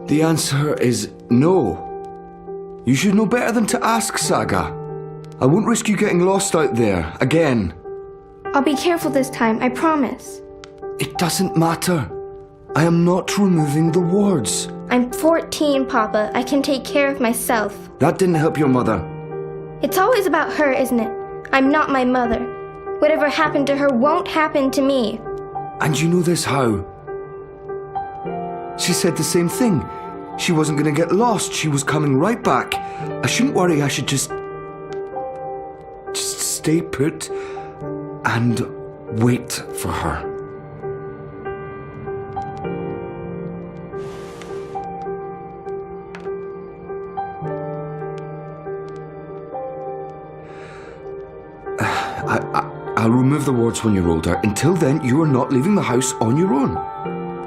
The answer is no. You should know better than to ask, Saga. I won't risk you getting lost out there, again. I'll be careful this time, I promise. It doesn't matter. I am not removing the wards. I'm 14, Papa. I can take care of myself. That didn't help your mother. It's always about her, isn't it? I'm not my mother. Whatever happened to her won't happen to me. And you know this how? She said the same thing. She wasn't going to get lost. She was coming right back. I shouldn't worry. I should just stay put and wait for her. I'll remove the wards when you're older. Until then, you are not leaving the house on your own.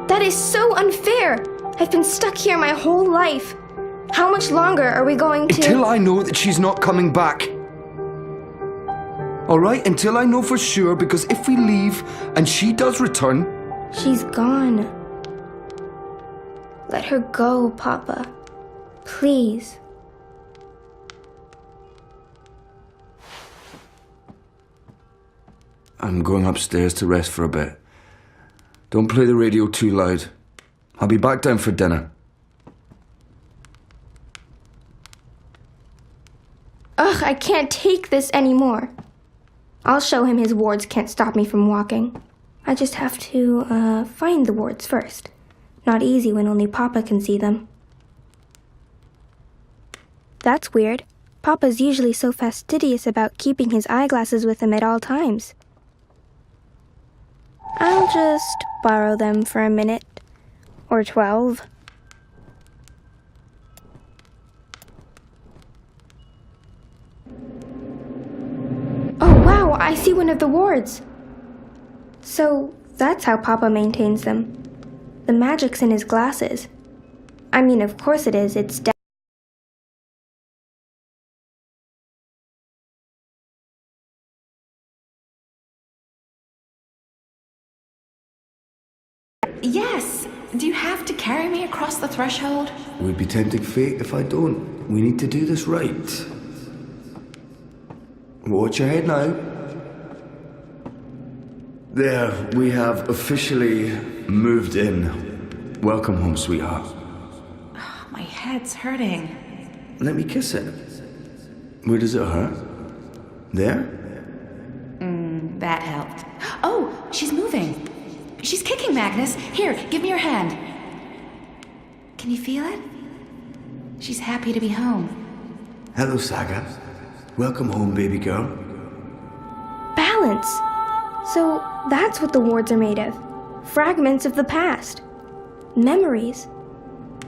That is so unfair. I've been stuck here my whole life. How much longer are we going to... Until I know that she's not coming back. All right? Until I know for sure, because if we leave and she does return... She's gone. Let her go, Papa. Please. I'm going upstairs to rest for a bit. Don't play the radio too loud. I'll be back down for dinner. Ugh, I can't take this anymore. I'll show him his wards can't stop me from walking. I just have to, find the wards first. Not easy when only Papa can see them. That's weird. Papa's usually so fastidious about keeping his eyeglasses with him at all times. I'll just borrow them for a minute. Or 12. Oh wow, I see one of the wards. So that's how Papa maintains them. The magic's in his glasses. I mean, of course it is, it's Yes! Do you have to carry me across the threshold? It would be tempting fate if I don't. We need to do this right. Watch your head now. There, we have officially moved in. Welcome home, sweetheart. Oh, my head's hurting. Let me kiss it. Where does it hurt? There? That helped. Oh, she's moving. She's kicking, Magnus. Here, give me your hand. Can you feel it? She's happy to be home. Hello, Saga. Welcome home, baby girl. balance. So that's what the wards are made of. Fragments of the past. Memories.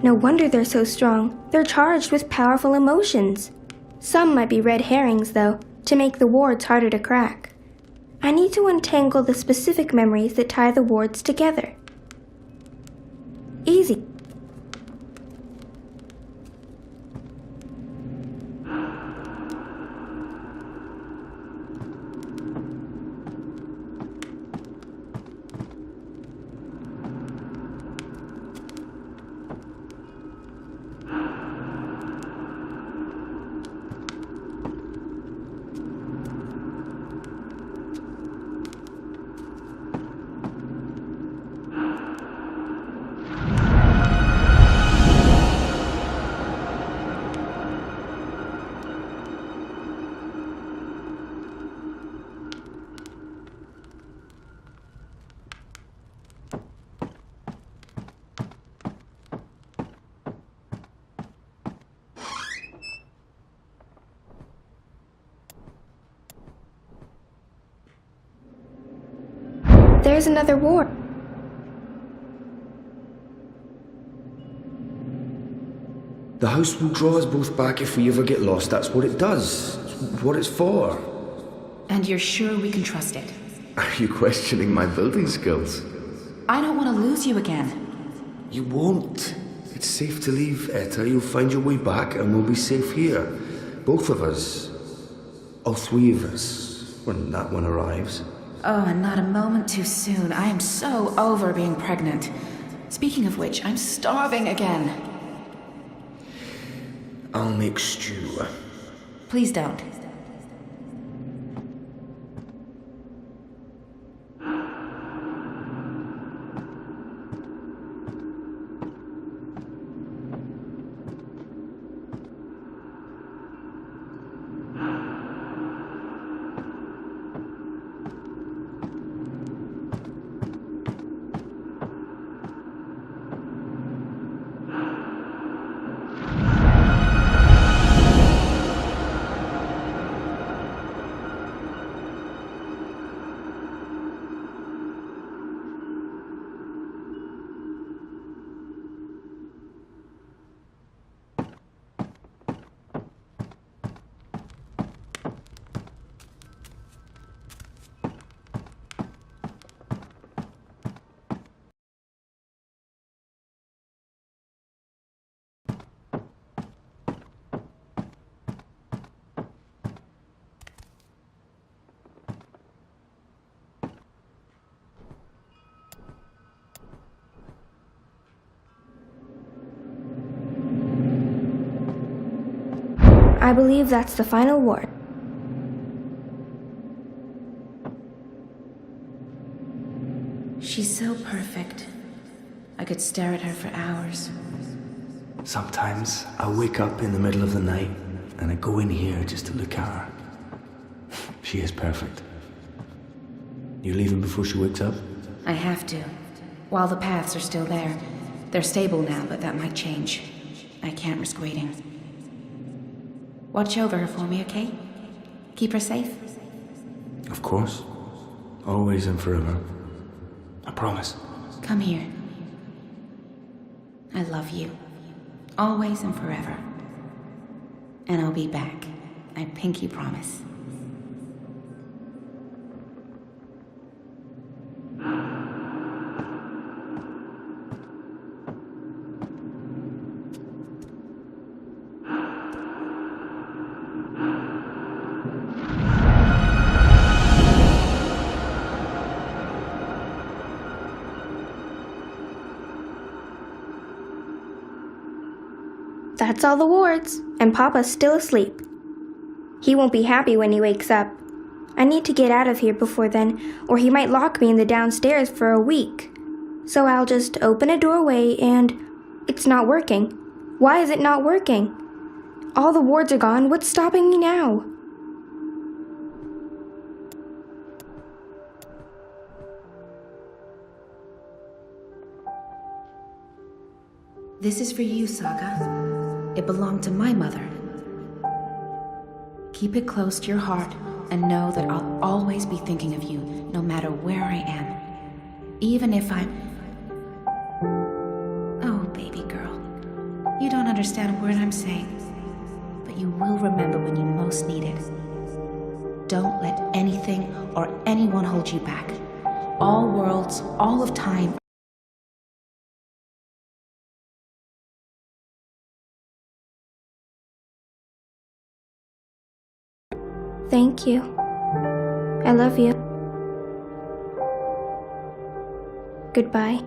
No wonder they're so strong. They're charged with powerful emotions. Some might be red herrings, though, to make the wards harder to crack. I need to untangle the specific memories that tie the wards together. Easy. There's another ward. The house will draw us both back if we ever get lost. That's what it does. It's what it's for. And you're sure we can trust it? Are you questioning my building skills? I don't want to lose you again. You won't. It's safe to leave, Etta. You'll find your way back and we'll be safe here. Both of us. All three of us, when that one arrives. Oh, and not a moment too soon. I am so over being pregnant. Speaking of which, I'm starving again. I'll make stew. Please don't. I believe that's the final ward. She's so perfect. I could stare at her for hours. Sometimes I wake up in the middle of the night and I go in here just to look at her. She is perfect. You leaving before she wakes up? I have to. While the paths are still there. They're stable now, but that might change. I can't risk waiting. Watch over her for me, okay? Keep her safe? Of course. Always and forever. I promise. Come here. I love you. Always and forever. And I'll be back. I pinky promise. That's all the wards, and Papa's still asleep. He won't be happy when he wakes up. I need to get out of here before then, or he might lock me in the downstairs for a week. So I'll just open a doorway and... It's not working. Why is it not working? All the wards are gone. What's stopping me now? This is for you, Saga. It belonged to my mother. Keep it close to your heart and know that I'll always be thinking of you, no matter where I am. Even if I'm... Oh, baby girl. You don't understand a word I'm saying, but you will remember when you most need it. Don't let anything or anyone hold you back. All worlds, all of time. Thank you. I love you. Goodbye.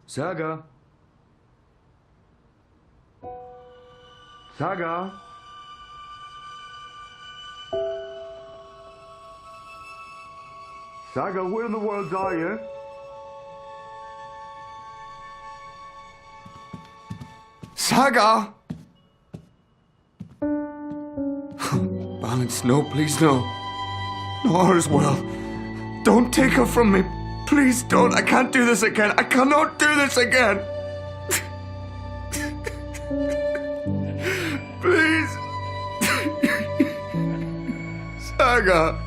Saga? Saga? Saga, where in the world are you? Saga! Balance, no, please, no. No, Horace will. Don't take her from me. Please don't. I can't do this again. I cannot do this again. Please. Saga.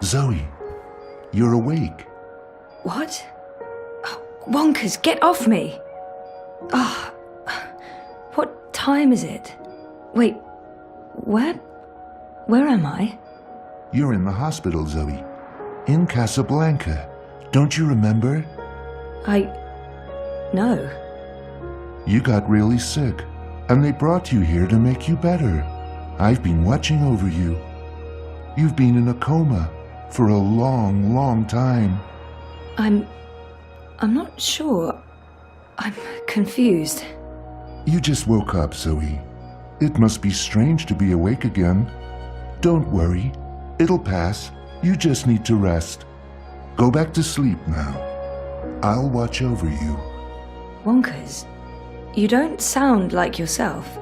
Zoe, you're awake. What? Oh, Wonkers, get off me! Ah, what time is it? Wait, where am I? You're in the hospital, Zoe. In Casablanca. Don't you remember? No. You got really sick, and they brought you here to make you better. I've been watching over you. You've been in a coma for a long, long time. I'm not sure. I'm confused. You just woke up, Zoe. It must be strange to be awake again. Don't worry. It'll pass. You just need to rest. Go back to sleep now. I'll watch over you. Wonkers, you don't sound like yourself.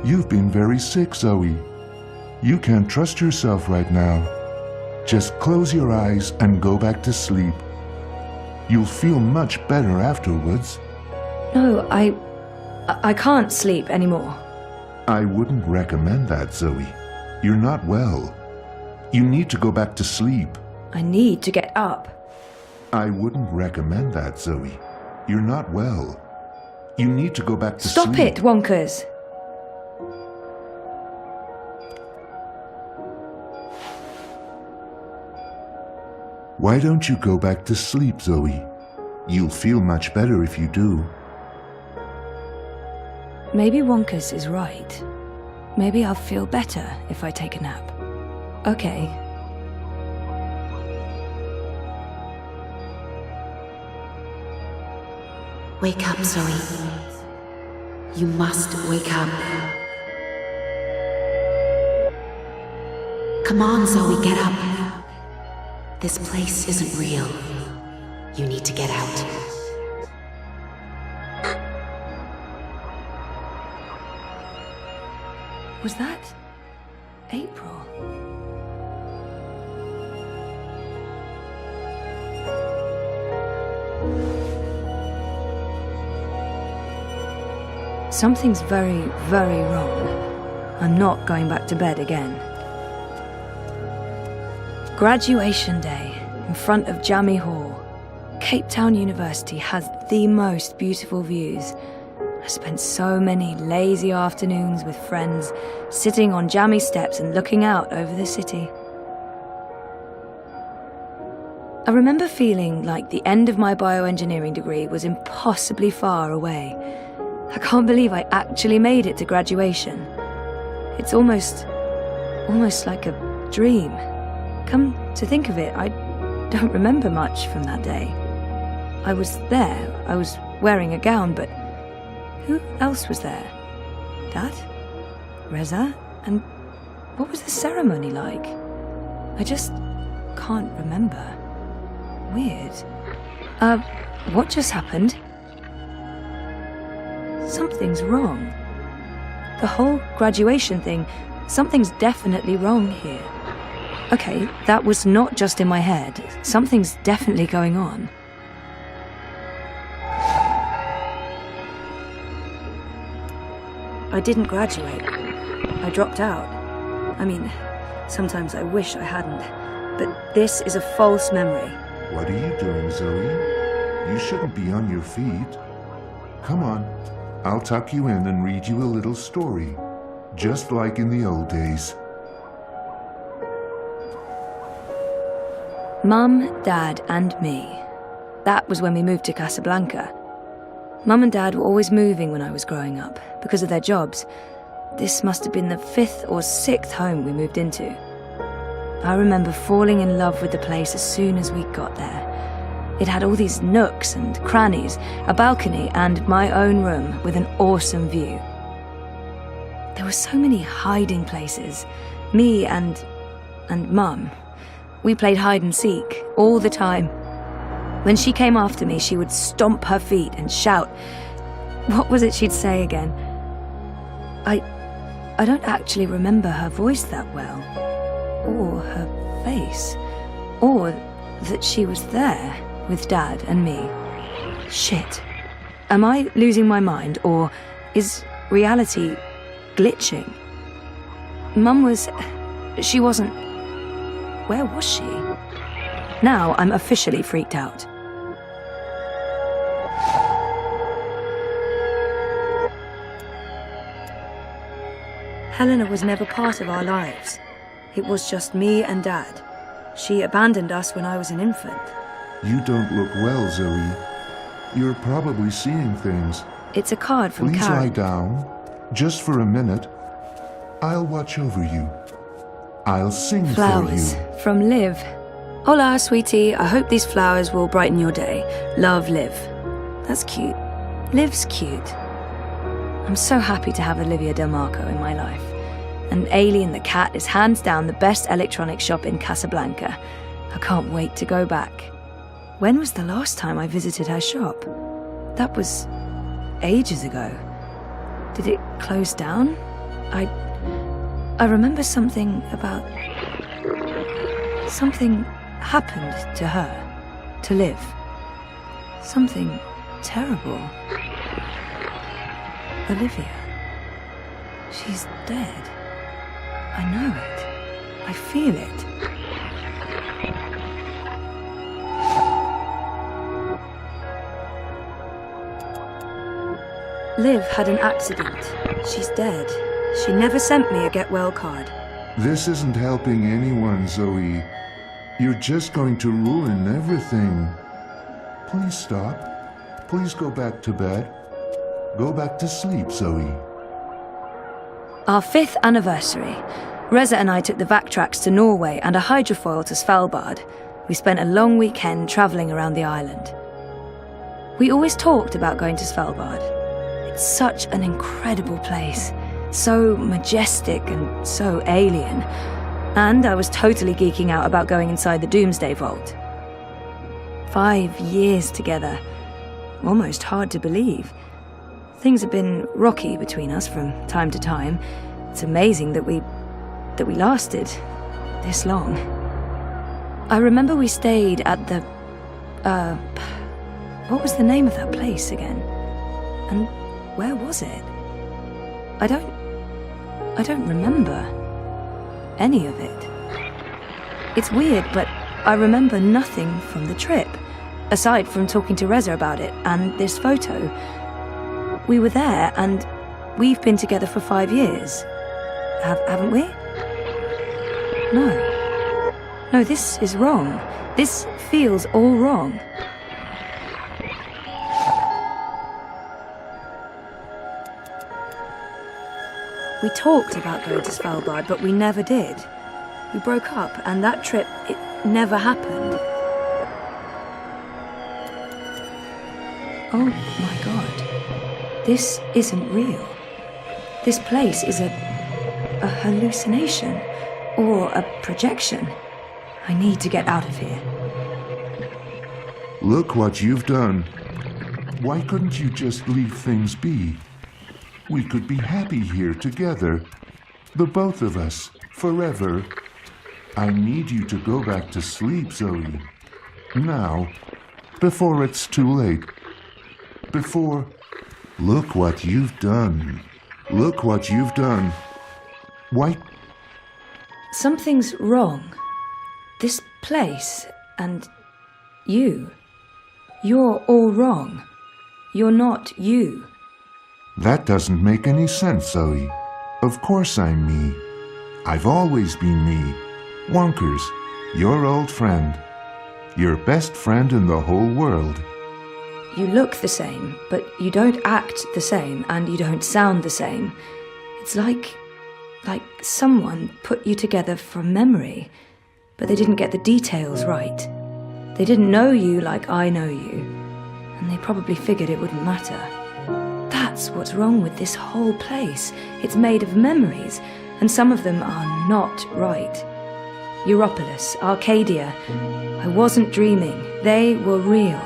You've been very sick, Zoe. You can't trust yourself right now. Just close your eyes and go back to sleep. You'll feel much better afterwards. No, I can't sleep anymore. I wouldn't recommend that, Zoe. You're not well. You need to go back to sleep. I need to get up. I wouldn't recommend that, Zoe. You're not well. You need to go back to Stop sleep. it, Wonkers! Why don't you go back to sleep, Zoe? You'll feel much better if you do. Maybe Wonkers is right. Maybe I'll feel better if I take a nap. Okay. Wake up, Zoe. You must wake up. Come on, Zoe, get up. This place isn't real. You need to get out. Was that April. Something's very, very wrong. I'm not going back to bed again. Graduation day in front of Jammy Hall. Cape Town University has the most beautiful views. I spent so many lazy afternoons with friends, sitting on jammy steps and looking out over the city. I remember feeling like the end of my bioengineering degree was impossibly far away. I can't believe I actually made it to graduation. It's almost like a dream. Come to think of it, I don't remember much from that day. I was there, I was wearing a gown, but who else was there? Dad? Reza? And what was the ceremony like? I just can't remember. Weird. What just happened? Something's wrong. The whole graduation thing, something's definitely wrong here. Okay, that was not just in my head. Something's definitely going on. I didn't graduate. I dropped out. I mean, sometimes I wish I hadn't. But this is a false memory. What are you doing, Zoe? You shouldn't be on your feet. Come on, I'll tuck you in and read you a little story, just like in the old days. Mum, Dad, and me. That was when we moved to Casablanca. Mum and Dad were always moving when I was growing up, because of their jobs. This must have been the 5th or 6th home we moved into. I remember falling in love with the place as soon as we got there. It had all these nooks and crannies, a balcony, and my own room with an awesome view. There were so many hiding places. Me and Mum. We played hide and seek all the time. When she came after me, she would stomp her feet and shout. What was it she'd say again? I don't actually remember her voice that well, or her face, or that she was there with Dad and me. Shit. Am I losing my mind, or is reality glitching? Mum she wasn't... Where was she? Now I'm officially freaked out. Helena was never part of our lives. It was just me and Dad. She abandoned us when I was an infant. You don't look well, Zoe. You're probably seeing things. It's a card from Please Karen. lie down, just for a minute. I'll watch over you. I'll sing Flowers for you. from Liv. Hola, sweetie. I hope these flowers will brighten your day. Love, Liv. That's cute. Liv's cute. I'm so happy to have Olivia Del Marco in my life. And Alien the cat is hands down the best electronics shop in Casablanca. I can't wait to go back. When was the last time I visited her shop? That was ages ago. Did it close down? I remember something about... Something happened to her, to Liv. Something terrible. Olivia. She's dead. I know it. I feel it. Liv had an accident. She's dead. She never sent me a get well card. This isn't helping anyone, Zoe. You're just going to ruin everything. Please stop. Please go back to bed. Go back to sleep, Zoe. Our 5th anniversary. Reza and I took the Vactrax to Norway and a hydrofoil to Svalbard. We spent a long weekend travelling around the island. We always talked about going to Svalbard. It's such an incredible place. So majestic and so alien. And I was totally geeking out about going inside the Doomsday Vault. 5 years together. Almost hard to believe. Things have been rocky between us from time to time. It's amazing that we that we lasted this long. I remember we stayed at the, what was the name of that place again? And where was it? I don't remember any of it. It's weird, but I remember nothing from the trip, aside from talking to Reza about it and this photo. We were there, and we've been together for 5 years. Haven't we? No, this is wrong. This feels all wrong. We talked about going to Svalbard, but we never did. We broke up, and that trip, it never happened. Oh my God. This isn't real. This place is a hallucination, or a projection. I need to get out of here. Look what you've done. Why couldn't you just leave things be? We could be happy here together. The both of us, forever. I need you to go back to sleep, Zoe. Now, before it's too late. Before... Look what you've done. Look what you've done. Why... Something's wrong. This place, and you. You're all wrong. You're not you. That doesn't make any sense, Zoe. Of course I'm me. I've always been me. Wonkers, your old friend. Your best friend in the whole world. You look the same, but you don't act the same, and you don't sound the same. It's like someone put you together from memory, but they didn't get the details right. They didn't know you like I know you, and they probably figured it wouldn't matter. That's what's wrong with this whole place. It's made of memories, and some of them are not right. Europolis, Arcadia. I wasn't dreaming. They were real.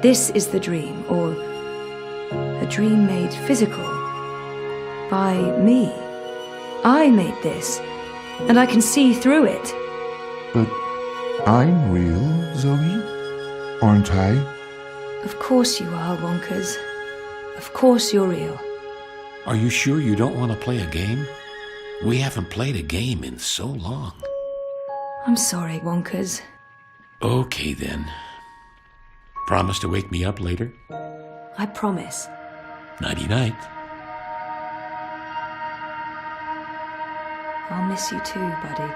This is the dream, or a dream made physical by me. I made this, and I can see through it. But I'm real, Zoe? Aren't I? Of course you are, Wonkers. Of course you're real. Are you sure you don't want to play a game? We haven't played a game in so long. I'm sorry, Wonkers. Okay, then. Promise to wake me up later? I promise. Nighty-night. I'll miss you too, buddy.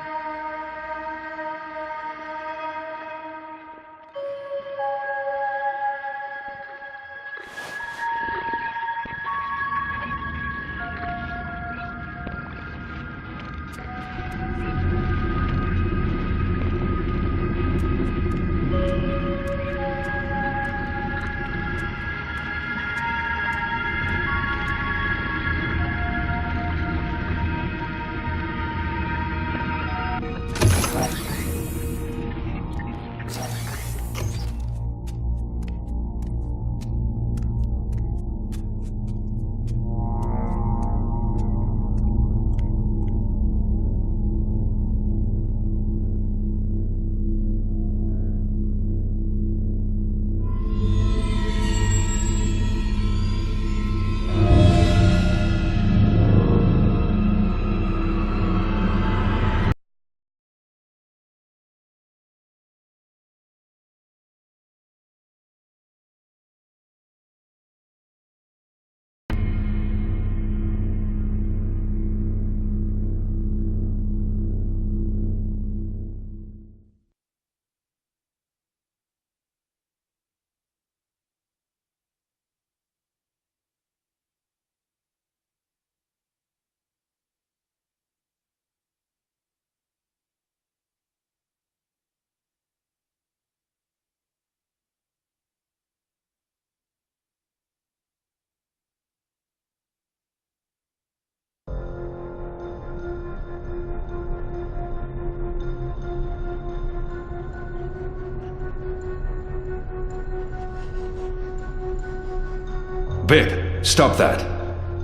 Bib, stop that.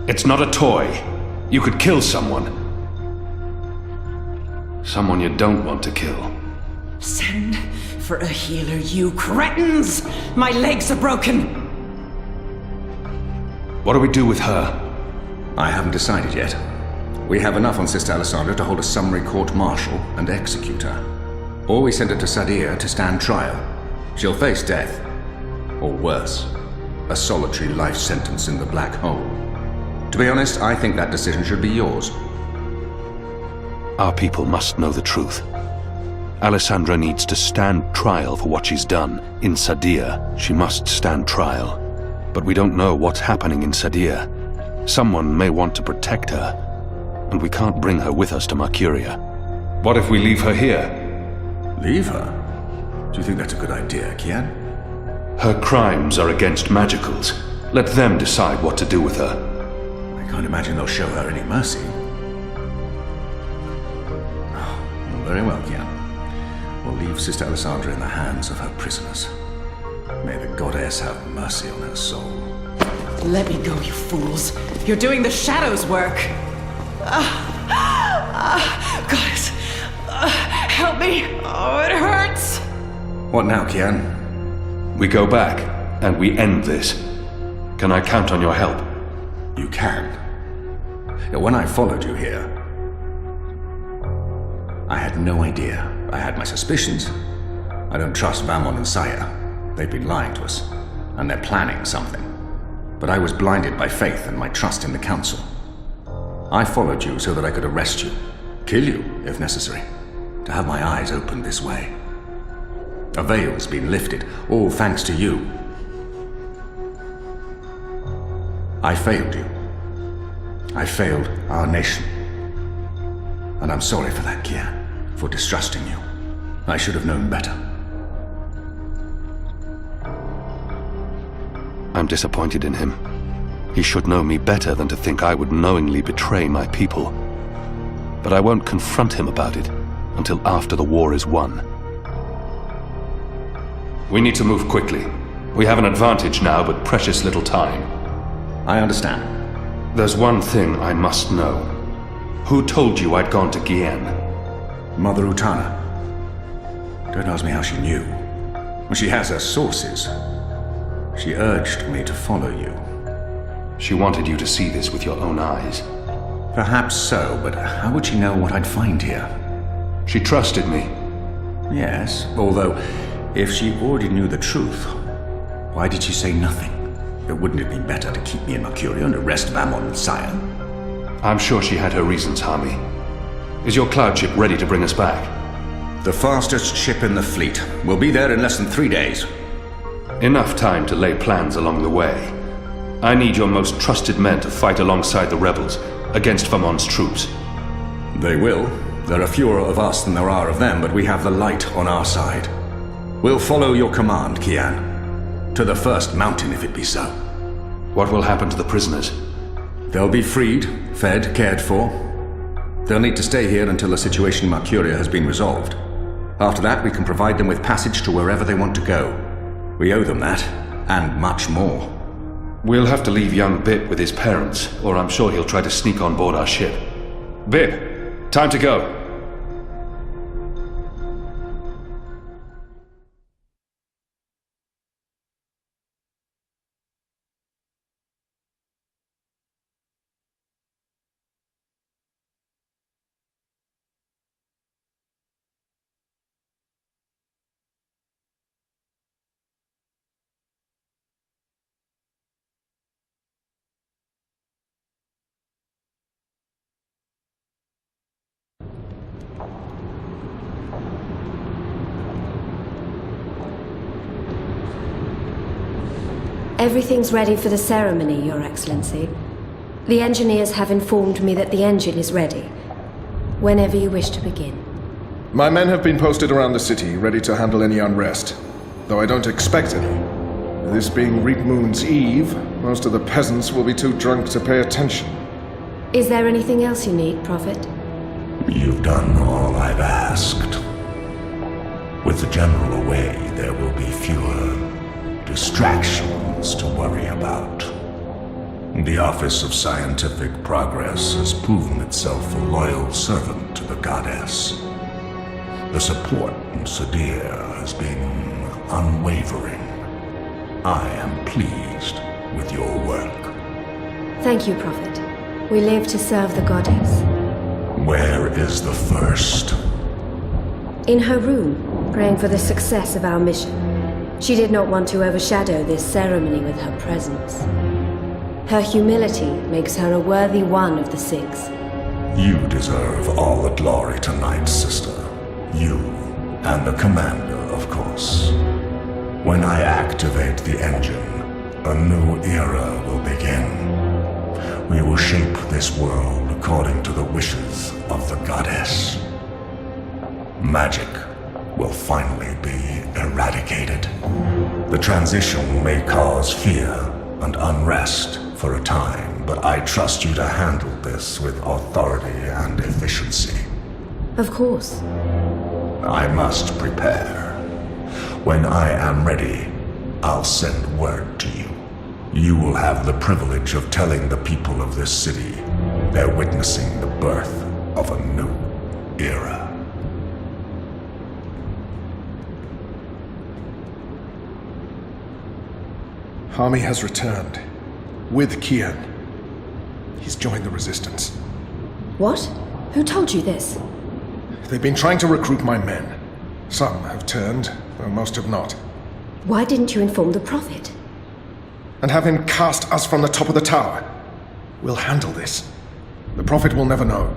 It's not a toy. You could kill someone. Someone you don't want to kill. Send for a healer, you cretins! My legs are broken! What do we do with her? I haven't decided yet. We have enough on Sister Alessandra to hold a summary court-martial and execute her. Or we send her to Sadir to stand trial. She'll face death. Or worse, a solitary life sentence in the black hole. To be honest, I think that decision should be yours. Our people must know the truth. Alessandra needs to stand trial for what she's done. In Sadir, she must stand trial. But we don't know what's happening in Sadir. Someone may want to protect her, and we can't bring her with us to Mercuria. What if we leave her here? Leave her? Do you think that's a good idea, Kian? Her crimes are against magicals. Let them decide what to do with her. I can't imagine they'll show her any mercy. Oh, very well, Kian. We'll leave Sister Alessandra in the hands of her prisoners. May the goddess have mercy on her soul. Let me go, you fools. You're doing the shadows' work. Goddess, help me. Oh, it hurts. What now, Kian? We go back, and we end this. Can I count on your help? You can. When I followed you here, I had no idea. I had my suspicions. I don't trust Vamon and Saya. They've been lying to us, and they're planning something. But I was blinded by faith and my trust in the Council. I followed you so that I could arrest you, kill you if necessary, to have my eyes opened this way. A veil's been lifted, all thanks to you. I failed you. I failed our nation. And I'm sorry for that, Kian, for distrusting you. I should have known better. I'm disappointed in him. He should know me better than to think I would knowingly betray my people. But I won't confront him about it until after the war is won. We need to move quickly. We have an advantage now, but precious little time. I understand. There's one thing I must know. Who told you I'd gone to Gien? Mother Utana. Don't ask me how she knew. She has her sources. She urged me to follow you. She wanted you to see this with your own eyes. Perhaps so, but how would she know what I'd find here? She trusted me. Yes, although if she already knew the truth, why did she say nothing? Wouldn't it be better to keep me in Mercuria and arrest Vamon and Saya? I'm sure she had her reasons, Hami. Is your cloud ship ready to bring us back? The fastest ship in the fleet. We'll be there in less than 3 days. Enough time to lay plans along the way. I need your most trusted men to fight alongside the rebels against Vamon's troops. They will. There are fewer of us than there are of them, but we have the light on our side. We'll follow your command, Kian. To the first mountain, if it be so. What will happen to the prisoners? They'll be freed, fed, cared for. They'll need to stay here until the situation in Mercuria has been resolved. After that, we can provide them with passage to wherever they want to go. We owe them that, and much more. We'll have to leave young Bip with his parents, or I'm sure he'll try to sneak on board our ship. Bip, time to go. Everything's ready for the ceremony, Your Excellency. The engineers have informed me that the engine is ready. Whenever you wish to begin. My men have been posted around the city, ready to handle any unrest. Though I don't expect any. This being Reap Moon's Eve, most of the peasants will be too drunk to pay attention. Is there anything else you need, Prophet? You've done all I've asked. With the general away, there will be fewer distractions to worry about. The Office of Scientific Progress has proven itself a loyal servant to the goddess. The support in Sadir has been unwavering. I am pleased with your work. Thank you, Prophet. We live to serve the goddess. Where is the first? In her room, praying for the success of our mission. She did not want to overshadow this ceremony with her presence. Her humility makes her a worthy one of the six. You deserve all the glory tonight, sister. You, and the commander, of course. When I activate the engine, a new era will begin. We will shape this world according to the wishes of the goddess. Magic will finally be eradicated. The transition may cause fear and unrest for a time, but I trust you to handle this with authority and efficiency. Of course. I must prepare. When I am ready, I'll send word to you. You will have the privilege of telling the people of this city they're witnessing the birth of a new era. Hami has returned. With Kian. He's joined the Resistance. What? Who told you this? They've been trying to recruit my men. Some have turned, though most have not. Why didn't you inform the Prophet? And have him cast us from the top of the tower. We'll handle this. The Prophet will never know.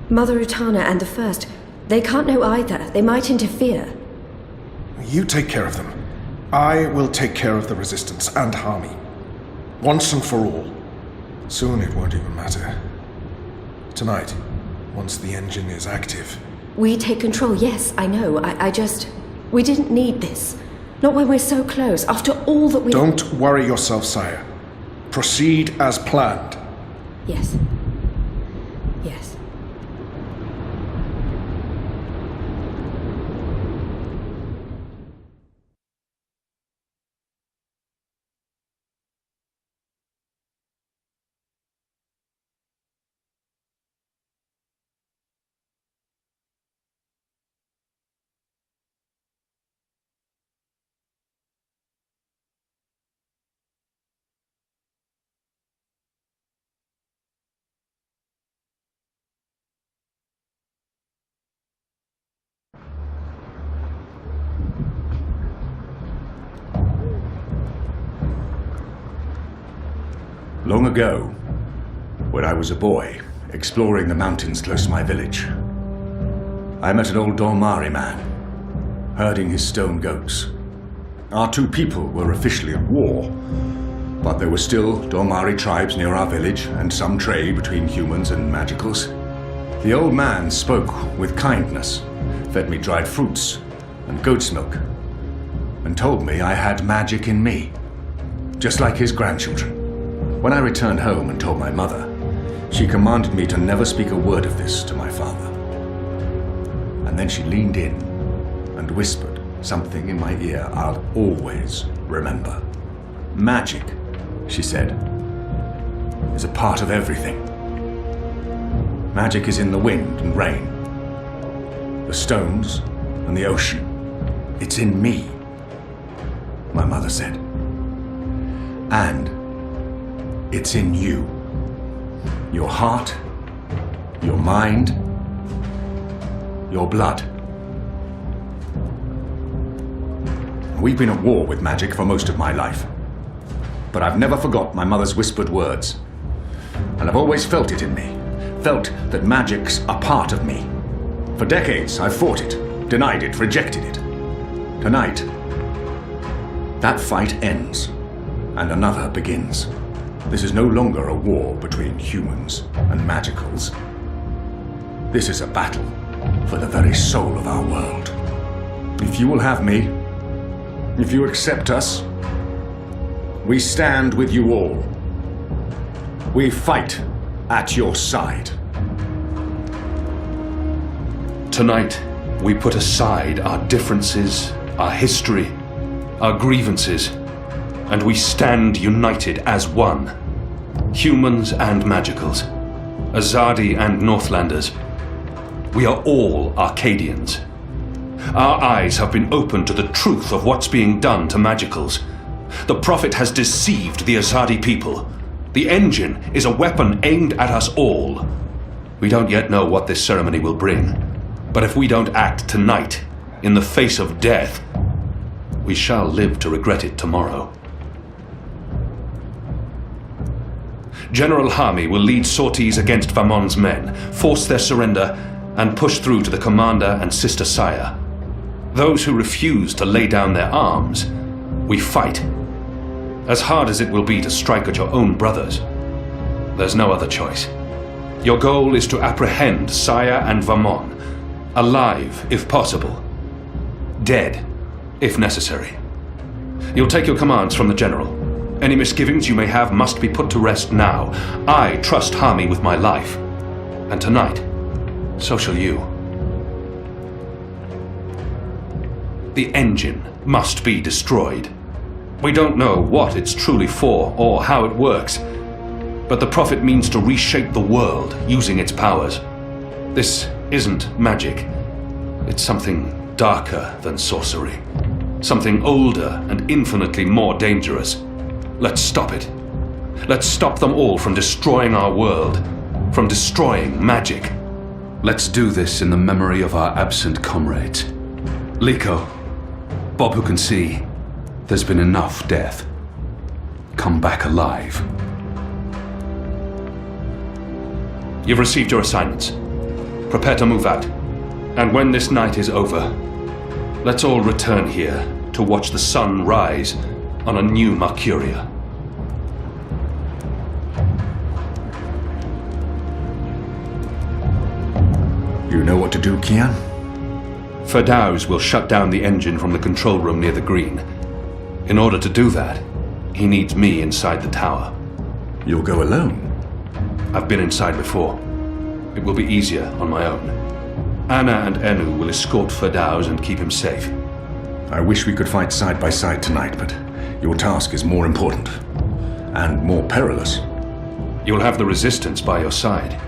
Mother Utana and the First, they can't know either. They might interfere. You take care of them. I will take care of the Resistance and Hami. Once and for all. Soon it won't even matter. Tonight, once the engine is active. We take control, yes, I know. I just... We didn't need this. Not when we're so close, after all that we... Don't worry yourself, sire. Proceed as planned. Yes. Yes. Long ago, when I was a boy, exploring the mountains close to my village, I met an old Dormari man, herding his stone goats. Our two people were officially at war, but there were still Dormari tribes near our village and some trade between humans and magicals. The old man spoke with kindness, fed me dried fruits and goat's milk, and told me I had magic in me, just like his grandchildren. When I returned home and told my mother, she commanded me to never speak a word of this to my father. And then she leaned in and whispered something in my ear I'll always remember. Magic, she said, is a part of everything. Magic is in the wind and rain, the stones and the ocean. It's in me, my mother said. And it's in you. Your heart, your mind, your blood. We've been at war with magic for most of my life. But I've never forgot my mother's whispered words. And I've always felt it in me. Felt that magic's a part of me. For decades I've fought it, denied it, rejected it. Tonight, that fight ends, and another begins. This is no longer a war between humans and magicals. This is a battle for the very soul of our world. If you will have me, if you accept us, we stand with you all. We fight at your side. Tonight, we put aside our differences, our history, our grievances, and we stand united as one. Humans and magicals. Azadi and Northlanders. We are all Arcadians. Our eyes have been opened to the truth of what's being done to magicals. The Prophet has deceived the Azadi people. The engine is a weapon aimed at us all. We don't yet know what this ceremony will bring, but if we don't act tonight, in the face of death, we shall live to regret it tomorrow. General Hami will lead sorties against Vamon's men, force their surrender, and push through to the commander and Sister Saya. Those who refuse to lay down their arms, we fight. As hard as it will be to strike at your own brothers, there's no other choice. Your goal is to apprehend Saya and Vamon, alive if possible, dead if necessary. You'll take your commands from the General. Any misgivings you may have must be put to rest now. I trust Hami with my life. And tonight, so shall you. The engine must be destroyed. We don't know what it's truly for or how it works, but the Prophet means to reshape the world using its powers. This isn't magic. It's something darker than sorcery. Something older and infinitely more dangerous. Let's stop it. Let's stop them all from destroying our world, from destroying magic. Let's do this in the memory of our absent comrades. Liko, Bob who can see, there's been enough death. Come back alive. You've received your assignments. Prepare to move out. And when this night is over, let's all return here to watch the sun rise on a new Mercuria. You know what to do, Kian? Ferdows will shut down the engine from the control room near the green. In order to do that, he needs me inside the tower. You'll go alone? I've been inside before. It will be easier on my own. Anna and Enu will escort Ferdows and keep him safe. I wish we could fight side by side tonight, but your task is more important. And more perilous. You'll have the Resistance by your side.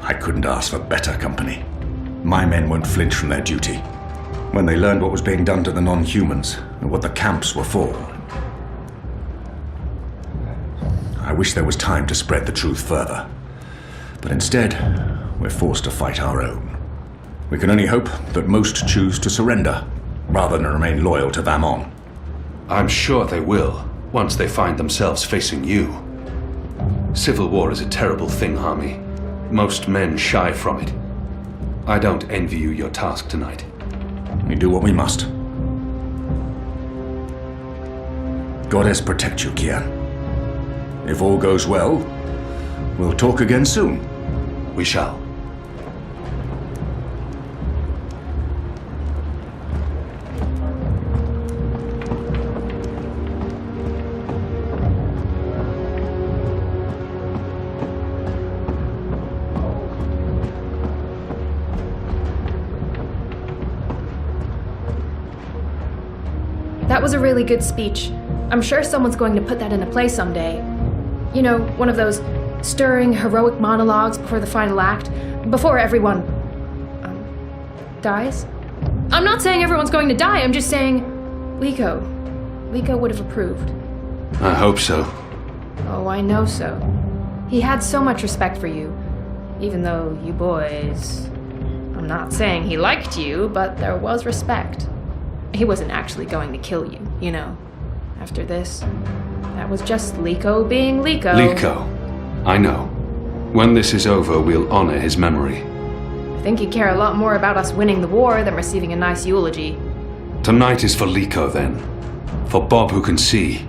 I couldn't ask for better company. My men won't flinch from their duty. When they learned what was being done to the non-humans, and what the camps were for. I wish there was time to spread the truth further. But instead, we're forced to fight our own. We can only hope that most choose to surrender, rather than remain loyal to Vamon. I'm sure they will, once they find themselves facing you. Civil war is a terrible thing, Hami. Most men shy from it. I don't envy you your task tonight. We do what we must. Goddess protect you, Kian. If all goes well, we'll talk again soon. We shall. That was a really good speech. I'm sure someone's going to put that in a play someday. You know, one of those stirring, heroic monologues before the final act, before everyone dies. I'm not saying everyone's going to die, I'm just saying Liko would have approved. I hope so. Oh, I know so. He had so much respect for you, even though you boys... I'm not saying he liked you, but there was respect. He wasn't actually going to kill you, you know. After this, that was just Liko being Liko. Liko. I know. When this is over, we'll honor his memory. I think he'd care a lot more about us winning the war than receiving a nice eulogy. Tonight is for Liko, then. For Bob who can see.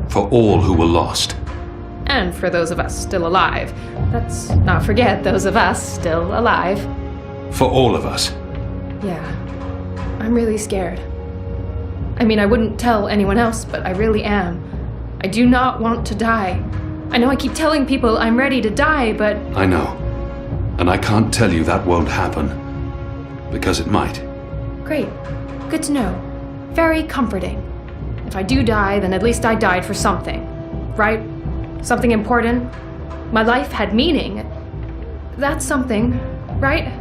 For all who were lost. And for those of us still alive. Let's not forget those of us still alive. For all of us. Yeah. I'm really scared. I mean, I wouldn't tell anyone else, but I really am. I do not want to die. I know I keep telling people I'm ready to die, but... I know. And I can't tell you that won't happen. Because it might. Great. Good to know. Very comforting. If I do die, then at least I died for something. Right? something important. My life had meaning. That's something, right?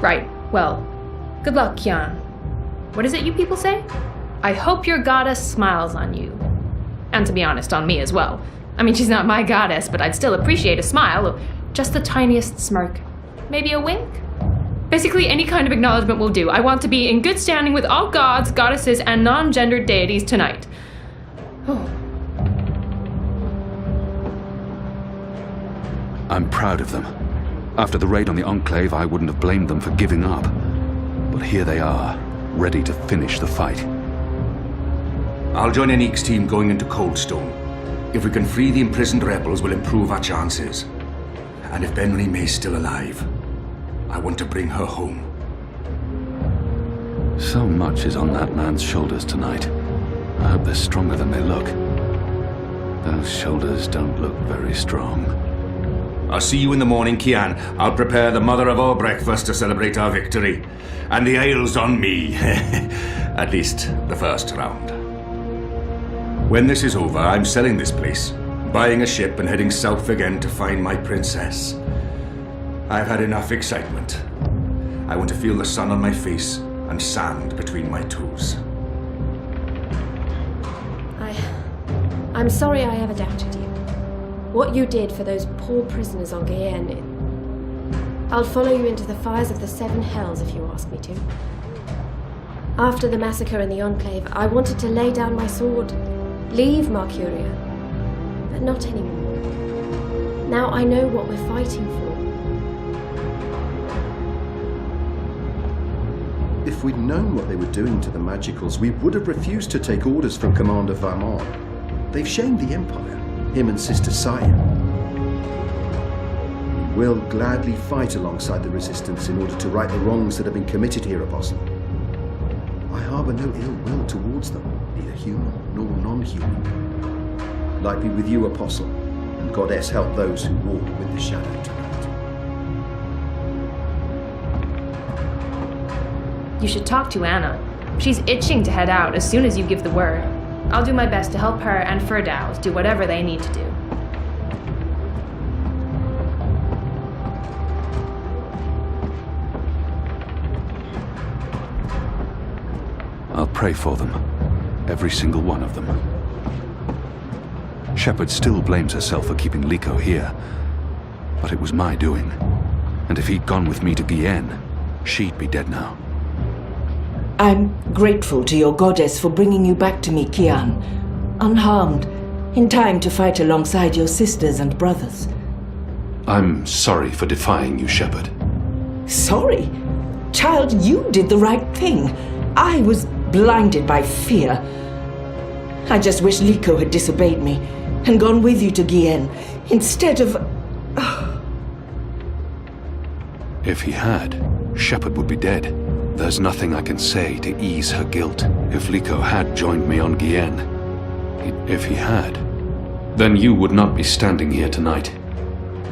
Right. Well, good luck, Kian. What is it you people say? I hope your goddess smiles on you. And to be honest, on me as well. I mean, she's not my goddess, but I'd still appreciate a smile. Just the tiniest smirk. Maybe a wink? Basically, any kind of acknowledgement will do. I want to be in good standing with all gods, goddesses, and non-gendered deities tonight. Oh. I'm proud of them. After the raid on the Enclave, I wouldn't have blamed them for giving up. But here they are, ready to finish the fight. I'll join Anique's team going into Coldstone. If we can free the imprisoned rebels, we'll improve our chances. And if Benry May's still alive, I want to bring her home. So much is on that man's shoulders tonight. I hope they're stronger than they look. Those shoulders don't look very strong. I'll see you in the morning, Kian. I'll prepare the mother of all breakfast to celebrate our victory. And the ale's on me. At least the first round. When this is over, I'm selling this place, buying a ship and heading south again to find my princess. I've had enough excitement. I want to feel the sun on my face and sand between my toes. I'm sorry I ever doubted you. What you did for those poor prisoners on Guyenne, I'll follow you into the fires of the Seven Hells if you ask me to. After the massacre in the Enclave, I wanted to lay down my sword, leave Mercuria, but not anymore. Now I know what we're fighting for. If we'd known what they were doing to the Magicals, we would have refused to take orders from Commander Valmont. They've shamed the Empire, him and Sister Saya. We will gladly fight alongside the Resistance in order to right the wrongs that have been committed here, Apostle. I harbour no ill will towards them, neither human nor non-human. Light be with you, Apostle, and Goddess help those who walk with the Shadow tonight. You should talk to Anna. She's itching to head out as soon as you give the word. I'll do my best to help her and Firdaus do whatever they need to do. I'll pray for them. Every single one of them. Shepard still blames herself for keeping Liko here. But it was my doing. And if he'd gone with me to Guyenne, she'd be dead now. I'm grateful to your goddess for bringing you back to me, Kian, unharmed, in time to fight alongside your sisters and brothers. I'm sorry for defying you, Shepard. Sorry? Child, you did the right thing. I was blinded by fear. I just wish Liko had disobeyed me and gone with you to Guyenne, instead of... If he had, Shepard would be dead. There's nothing I can say to ease her guilt. If Liko had joined me on Guyenne, if he had, then you would not be standing here tonight.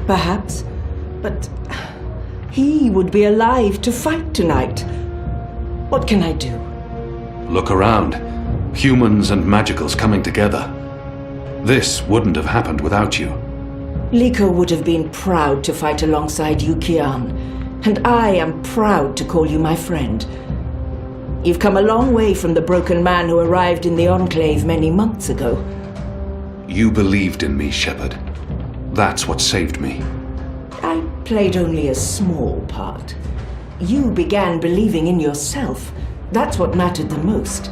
Perhaps, but he would be alive to fight tonight. What can I do? Look around. Humans and Magicals coming together. This wouldn't have happened without you. Liko would have been proud to fight alongside you, Kian. And I am proud to call you my friend. You've come a long way from the broken man who arrived in the Enclave many months ago. You believed in me, Shepard. That's what saved me. I played only a small part. You began believing in yourself. That's what mattered the most.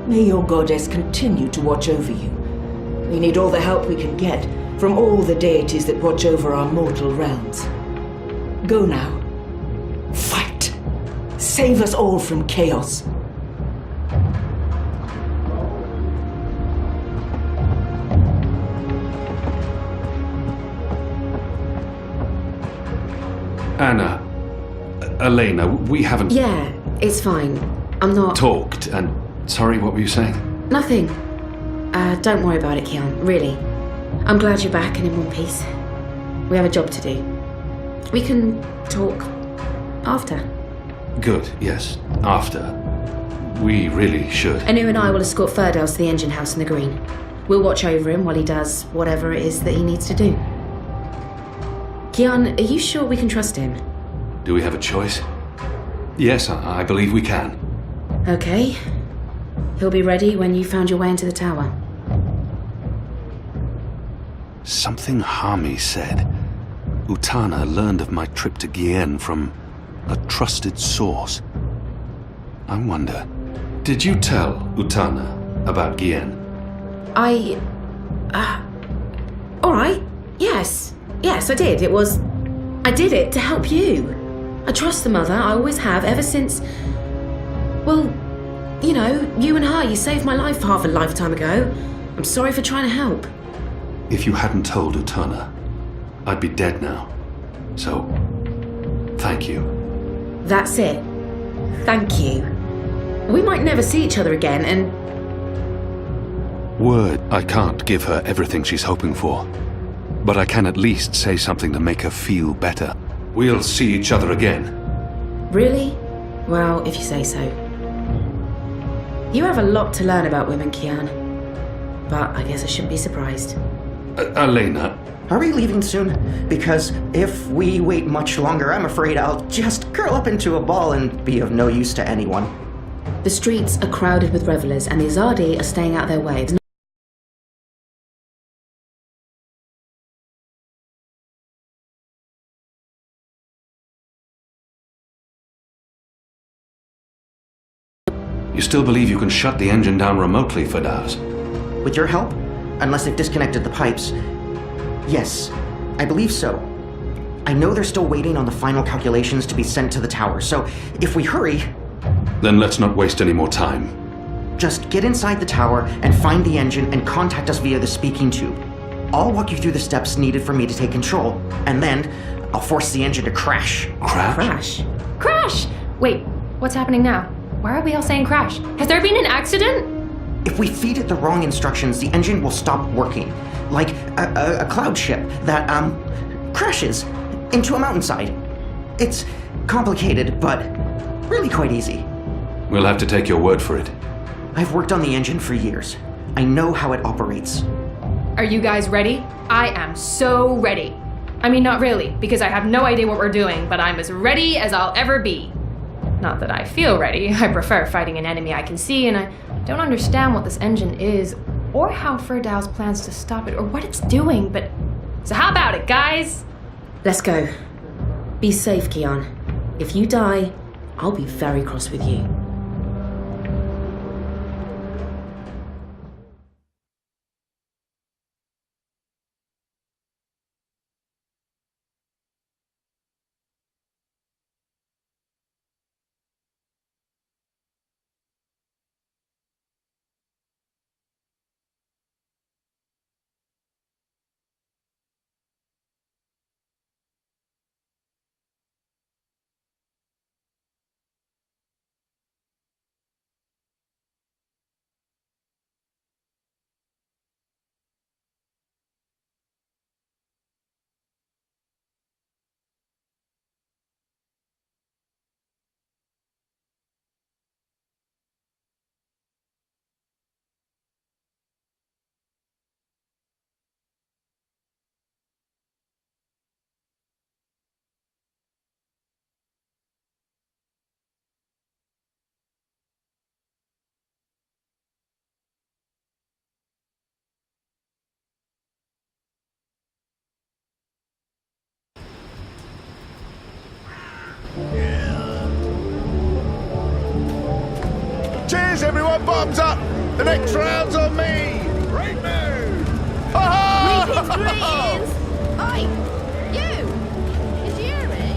May your goddess continue to watch over you. We need all the help we can get from all the deities that watch over our mortal realms. Go now. Fight! Save us all from chaos. Anna, Elena, we haven't... Yeah, it's fine. I'm not... Talked, and... Sorry, what were you saying? Nothing. Don't worry about it, Kian, really. I'm glad you're back and in one piece. We have a job to do. We can talk after. Good, yes. After. We really should. Anu and I will escort Firdaus to the engine house in the green. We'll watch over him while he does whatever it is that he needs to do. Kian, are you sure we can trust him? Do we have a choice? Yes, I believe we can. Okay. He'll be ready when you found your way into the tower. Something Hami said. Utana learned of my trip to Gien from a trusted source. I wonder, did you tell Utana about Gien? Alright. Yes, I did. I did it to help you. I trust the mother, I always have, ever since... Well, you know, you and her, you saved my life half a lifetime ago. I'm sorry for trying to help. If you hadn't told Utana, I'd be dead now. So, thank you. That's it. Thank you. We might never see each other again, and... Word, I can't give her everything she's hoping for. But I can at least say something to make her feel better. We'll see each other again. Really? Well, if you say so. You have a lot to learn about women, Kian. But I guess I shouldn't be surprised. Elena. Are we leaving soon? Because if we wait much longer, I'm afraid I'll just curl up into a ball and be of no use to anyone. The streets are crowded with revelers, and the Azadi are staying out of their way. You still believe you can shut the engine down remotely, Fadaz? With your help? Unless they've disconnected the pipes. Yes, I believe so. I know they're still waiting on the final calculations to be sent to the tower, so if we hurry... Then let's not waste any more time. Just get inside the tower and find the engine and contact us via the speaking tube. I'll walk you through the steps needed for me to take control, and then I'll force the engine to crash. Crash? Crash! Wait, what's happening now? Why are we all saying crash? Has there been an accident? If we feed it the wrong instructions, the engine will stop working. Like a cloud ship that, crashes into a mountainside. It's complicated, but really quite easy. We'll have to take your word for it. I've worked on the engine for years. I know how it operates. Are you guys ready? I am so ready. I mean, not really, because I have no idea what we're doing, but I'm as ready as I'll ever be. Not that I feel ready. I prefer fighting an enemy I can see, and I don't understand what this engine is, or how Ferdow's plans to stop it, or what it's doing, but... So how about it, guys? Let's go. Be safe, Kian. If you die, I'll be very cross with you. Cheers, everyone! Bottoms up! The next round's on me! Great move! Greetings! Oi! You! Is Yuri?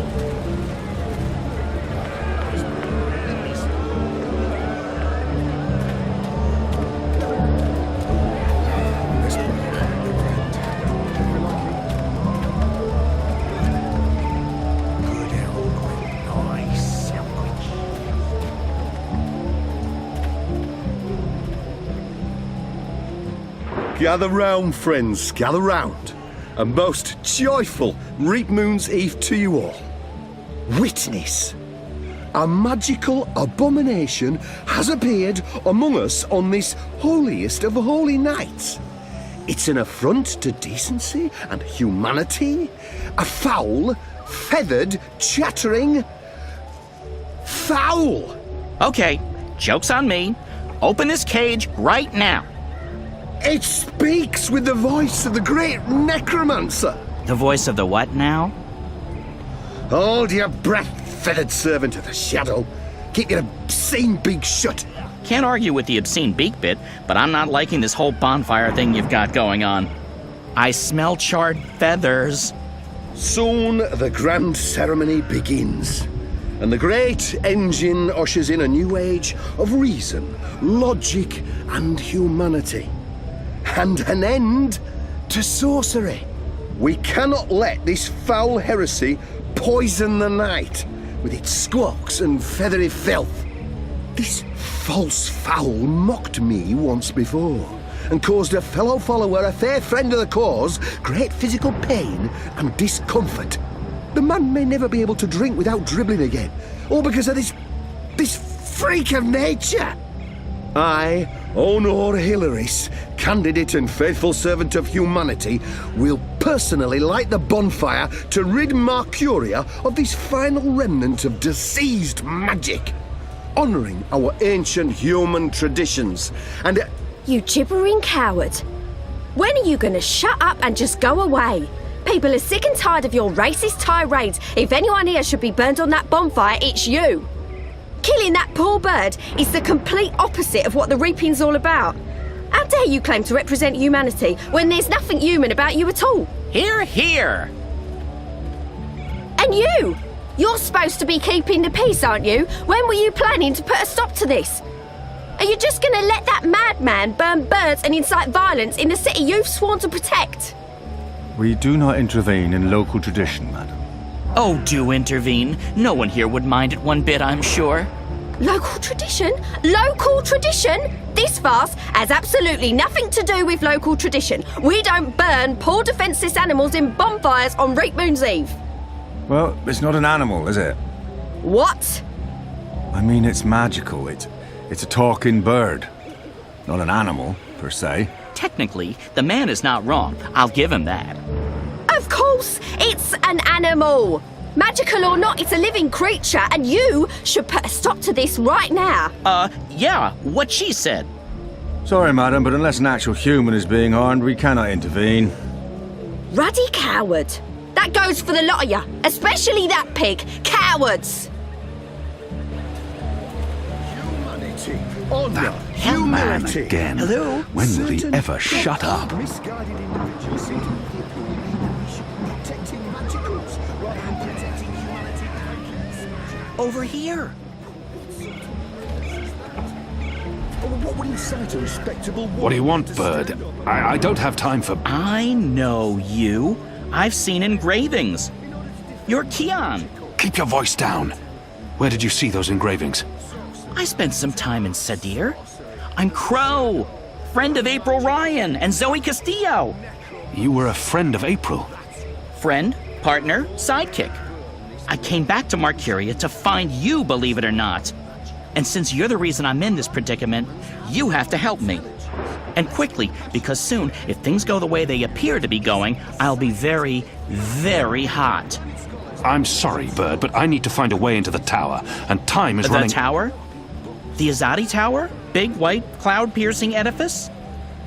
Gather round, friends, gather round. A most joyful Reap Moon's Eve to you all. Witness. A magical abomination has appeared among us on this holiest of holy nights. It's an affront to decency and humanity. A foul, feathered, chattering fowl. Okay, joke's on me. Open this cage right now. It speaks with the voice of the great necromancer. The voice of the what now? Hold your breath, feathered servant of the shadow. Keep your obscene beak shut. Can't argue with the obscene beak bit, but I'm not liking this whole bonfire thing you've got going on. I smell charred feathers. Soon the grand ceremony begins, and the great engine ushers in a new age of reason, logic, and humanity. And an end to sorcery. We cannot let this foul heresy poison the night with its squawks and feathery filth. This false fowl mocked me once before, and caused a fellow follower, a fair friend of the cause, great physical pain and discomfort. The man may never be able to drink without dribbling again, all because of this freak of nature. I, Honor Hilaris, candidate and faithful servant of humanity, will personally light the bonfire to rid Mercuria of this final remnant of diseased magic, honouring our ancient human traditions, and... You gibbering coward. When are you gonna shut up and just go away? People are sick and tired of your racist tirades. If anyone here should be burned on that bonfire, it's you. Killing that poor bird is the complete opposite of what the reaping's all about. How dare you claim to represent humanity when there's nothing human about you at all? Hear, hear! And you! You're supposed to be keeping the peace, aren't you? When were you planning to put a stop to this? Are you just going to let that madman burn birds and incite violence in the city you've sworn to protect? We do not intervene in local tradition, madam. Oh, do intervene. No one here would mind it one bit, I'm sure. Local tradition? Local tradition? This farce has absolutely nothing to do with local tradition. We don't burn poor defenceless animals in bonfires on Reap Moon's Eve. Well, it's not an animal, is it? What? I mean, it's magical. It's a talking bird. Not an animal, per se. Technically, the man is not wrong. I'll give him that. Of course, it's an animal. Magical or not, it's a living creature, and you should put a stop to this right now. Yeah, what she said. Sorry, madam, but unless an actual human is being harmed, we cannot intervene. Ruddy coward. That goes for the lot of you, especially that pig. Cowards! Humanity, honor, That man humility. again. Hello? When will he Certain ever shut up? misguided individuals seem to be protecting magicals rather than protecting humanity and peace. Over here. What would incite a respectable woman? What do you want, to bird? stand up? I don't have time for... I know you. I've seen engravings. You're Keon. Keep your voice down. Where did you see those engravings? I spent some time in Sadir. I'm Crow, friend of April Ryan and Zoe Castillo. You were a friend of April. Friend, partner, sidekick. I came back to Mercuria to find you, believe it or not. And since you're the reason I'm in this predicament, you have to help me. And quickly, because soon, if things go the way they appear to be going, I'll be very, very hot. I'm sorry, Bird, but I need to find a way into the tower, and time is running... The tower? The Azadi Tower? Big, white, cloud-piercing edifice?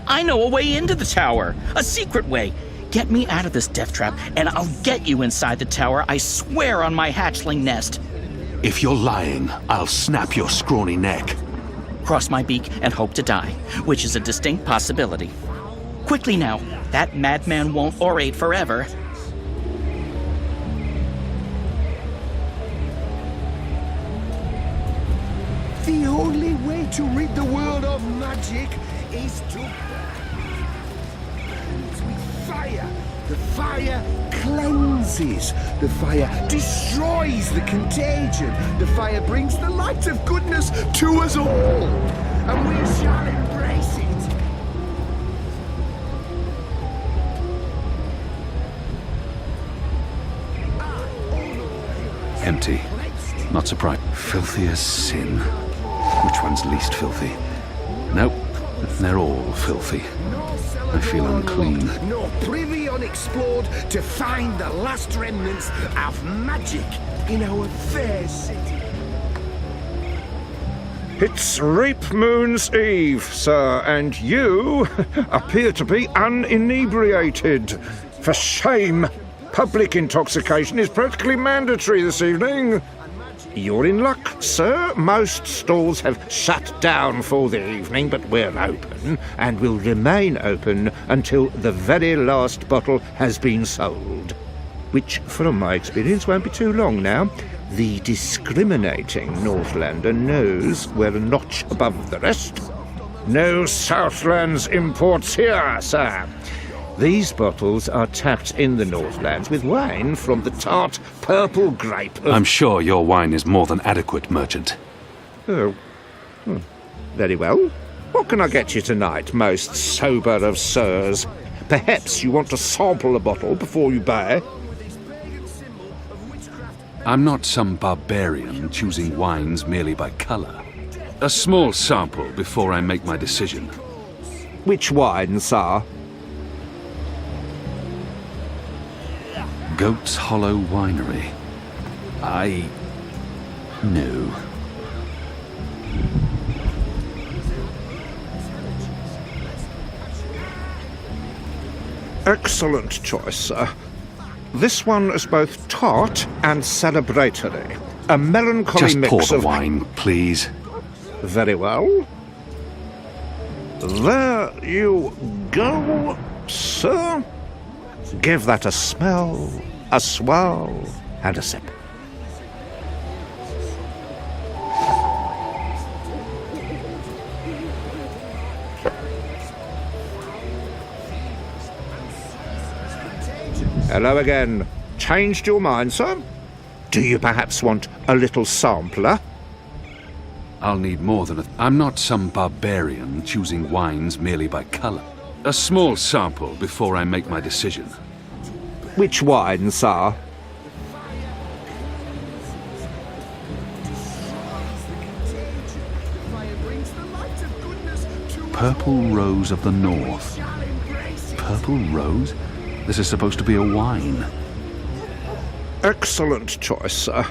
I know a way into the tower. A secret way. Get me out of this death trap, and I'll get you inside the tower, I swear on my hatchling nest. If you're lying, I'll snap your scrawny neck. Cross my beak and hope to die, which is a distinct possibility. Quickly now, that madman won't orate forever. The only way to rid the world of magic is to burn it with fire. The fire cleanses. The fire destroys the contagion. The fire brings the light of goodness to us all. And we shall embrace it. Empty. Not surprised. Filthy as sin. Which one's least filthy? Nope. They're all filthy. I feel unclean. No privy unexplored to find the last remnants of magic in our fair city. It's Rape Moon's Eve, sir, and you appear to be uninebriated. For shame! Public intoxication is practically mandatory this evening. You're in luck, sir. Most stalls have shut down for the evening, but we're open, and will remain open until the very last bottle has been sold. Which, from my experience, won't be too long now. The discriminating Northlander knows we're a notch above the rest. No Southlands imports here, sir. These bottles are tapped in the Northlands with wine from the tart purple grape of... I'm sure your wine is more than adequate, merchant. Oh. Very well. What can I get you tonight, most sober of sirs? Perhaps you want to sample a bottle before you buy? I'm not some barbarian choosing wines merely by colour. A small sample before I make my decision. Which wine, sir? Goat's Hollow Winery. No. Excellent choice, sir. This one is both tart and celebratory. A melancholy Just mix pour the of... wine, please. Very well. There you go, sir. Give that a smell, a swirl, and a sip. Hello again. Changed your mind, sir? Do you perhaps want a little sampler? I'll need more than a... I'm not some barbarian choosing wines merely by colour. A small sample before I make my decision. Which wine, sir? Purple Rose of the North. Purple Rose? This is supposed to be a wine. Excellent choice, sir.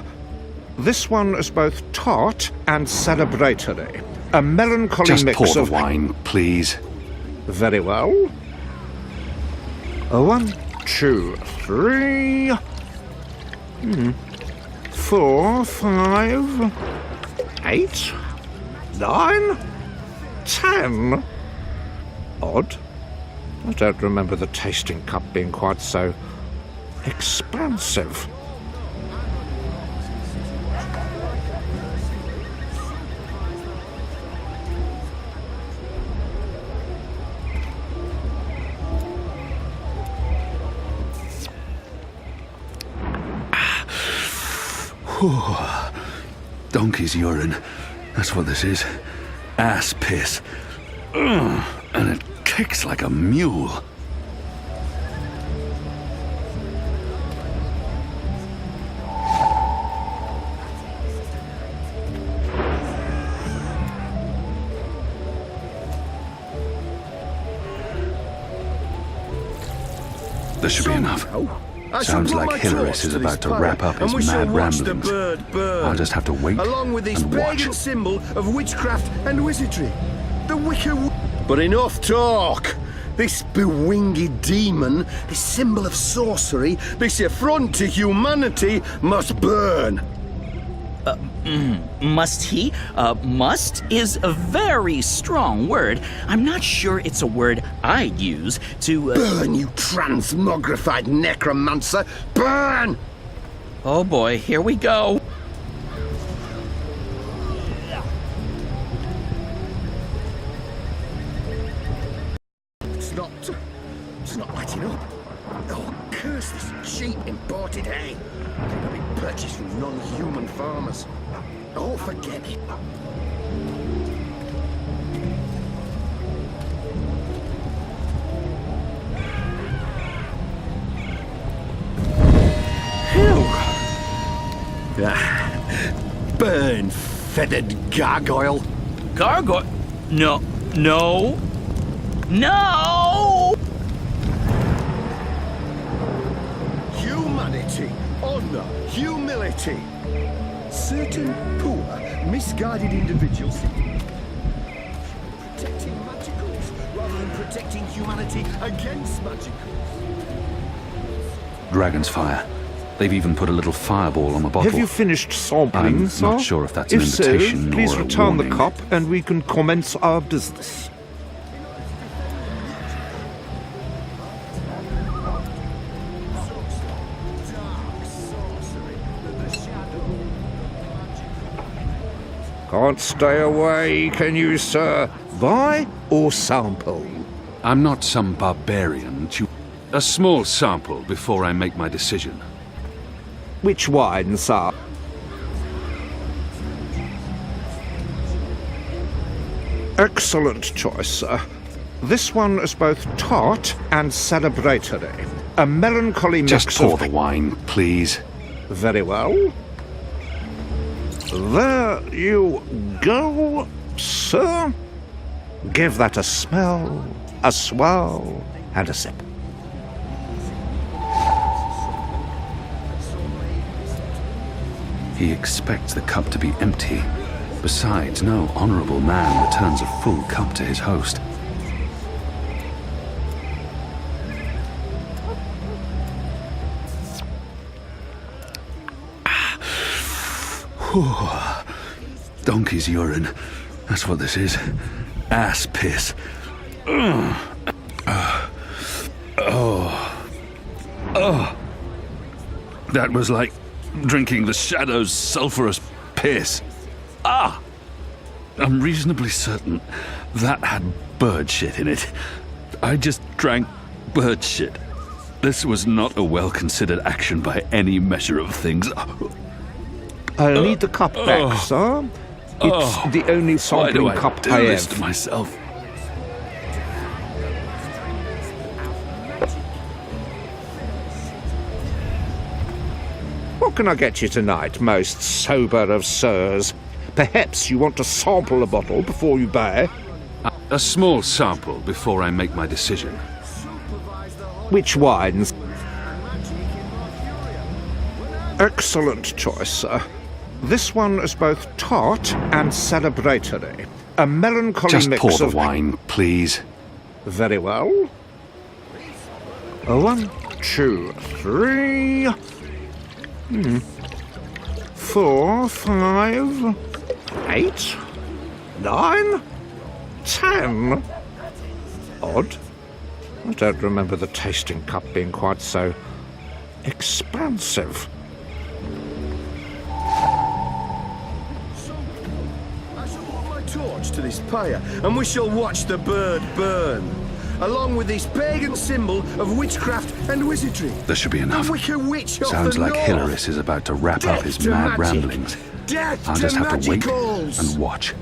This one is both tart and celebratory. A melancholy Just mix pour of... the wine, please. Very well. 1, 2, 3... 4, 5... 8... 9... 10... Odd. I don't remember the tasting cup being quite so expansive. Donkey's urine. That's what this is. Ass piss. Ugh, and it kicks like a mule. This should be enough. Sounds like Hilaris is about to wrap up his mad ramblings. I'll just have to wait along with this and watch. pagan symbol of witchcraft and wizardry. The wicker... But enough talk! This bewinged demon, this symbol of sorcery, this affront to humanity, must burn. Must he? Must is a very strong word. I'm not sure it's a word I'd use to... Burn, you transmogrified necromancer! Burn! Oh boy, here we go. It's not lighting up. Oh, curse this cheap imported hay. I've been purchased from non-human farmers. Oh, forget it. Phew. Burn, feathered gargoyle. Gargoyle? No. No! No! Humanity, honor, humility. Certain poor, misguided individuals protecting magicals rather than protecting humanity against magicals. Dragon's fire. They've even put a little fireball on the bottle. Have you finished sampling, I'm sir? not sure if that's an If invitation so, please or a return the warning. cup and we can commence our business. Can't stay away, can you, sir? Buy or sample? I'm not some barbarian. A small sample before I make my decision. Which wine, sir? Excellent choice, sir. This one is both tart and celebratory. A melancholy mix Just pour of... the wine, please. Very well. There you go, sir. Give that a smell, a swirl, and a sip. He expects the cup to be empty. Besides, no honorable man returns a full cup to his host. Donkey's urine. That's what this is. Ass piss. That was like drinking the Shadow's sulphurous piss. I'm reasonably certain that had bird shit in it. I just drank bird shit. This was not a well-considered action by any measure of things. I'll need the cup back, sir. It's the only sampling Why do cup I do I this have. to myself? What can I get you tonight, most sober of sirs? Perhaps you want to sample a bottle before you buy? A small sample before I make my decision. Which wines? Excellent choice, sir. This one is both tart and celebratory. A melancholy Just mix pour the of... wine, please. Very well. 1, 2, 3... 4, 5, 8, 9, 10. Odd. I don't remember the tasting cup being quite so expansive. I shall hold my torch to this pyre, and we shall watch the bird burn, along with this pagan symbol of witchcraft and wizardry. There should be enough. The wicked witch of Sounds the like north. Hilaris is about to wrap up his Death to mad magic. ramblings. Death I'll to just have to wait magicals. and watch.